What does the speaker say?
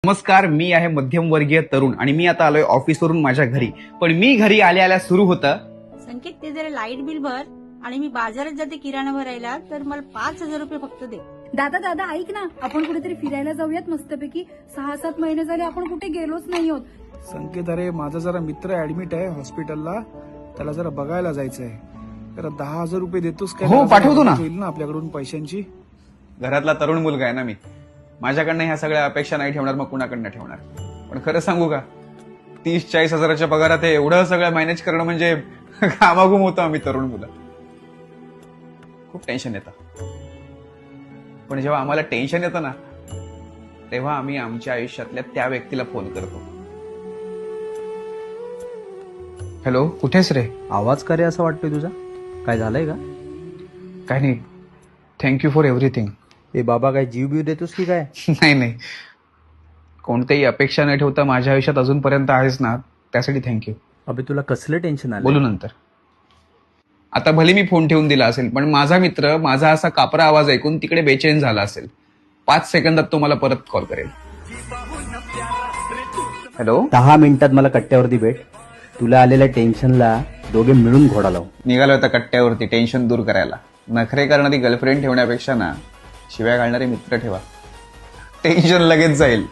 नमस्कार, मी आहे मध्यमवर्गीय तरुण आणि मी आता आलोय ऑफिसवरून माझ्या घरी. पण मी घरी आल्या सुरू होतं, संकेत ते जरा लाईट बिल भर आणि मी बाजारात जाते किराणा भरायला, तर मला 5,000 रुपये फक्त दे. दादा ऐक ना, आपण कुठेतरी फिरायला जाऊयात मस्तपैकी. 6-7 महिने झाले आपण कुठे गेलोच नाही होत. संकेत, अरे माझा जरा मित्र ऍडमिट आहे हॉस्पिटलला, त्याला जरा बघायला जायचंय. जरा 10,000 रुपये देतोस काय? हो, पाठवतो ना. होईल ना आपल्याकडून पैशांची? घरातला तरुण मुलगा आहे ना मी. माझ्याकडनं ह्या सगळ्या अपेक्षा नाही ठेवणार, मग कुणाकडनं ठेवणार? पण खरं सांगू का, 30-40 हजाराच्या पगारात हे एवढं सगळं मॅनेज करणं म्हणजे कामागुम होतो आम्ही तरुण मुलं. खूप टेन्शन येतं. पण जेव्हा आम्हाला टेन्शन येतं ना, तेव्हा आम्ही आमच्या आयुष्यातल्या त्या व्यक्तीला फोन करतो. हॅलो, कुठेस रे? आवाज का रे असं वाटतोय तुझा? काय झालंय का? काय नाही, थँक्यू फॉर एव्हरीथिंग. ए बाबा, काय जीव बीव देतोस की काय? नाही, कोणत्याही अपेक्षा न ठेवता माझ्या आयुष्यात अजूनपर्यंत आहेस ना, त्यासाठी थँक्यू. अबे तुला कसलं टेन्शन आलं? बोलू नंतर. आता भले मी फोन ठेवून दिला असेल, पण माझा मित्र माझा असा कापरा आवाज ऐकून तिकडे बेचैन झाला असेल. 5 सेकंदात तो मला परत कॉल करेल. हॅलो, 10 मिनिटात मला कट्ट्यावरती भेट. तुला आलेल्या टेन्शनला दोघे मिळून घोडा लावू. निघालो होता कट्ट्यावरती टेन्शन दूर करायला. नखरे करणारी गर्लफ्रेंड ठेवण्यापेक्षा ना, शिव्या घालणारे मित्र ठेवा. टेन्शन लगेच जाईल.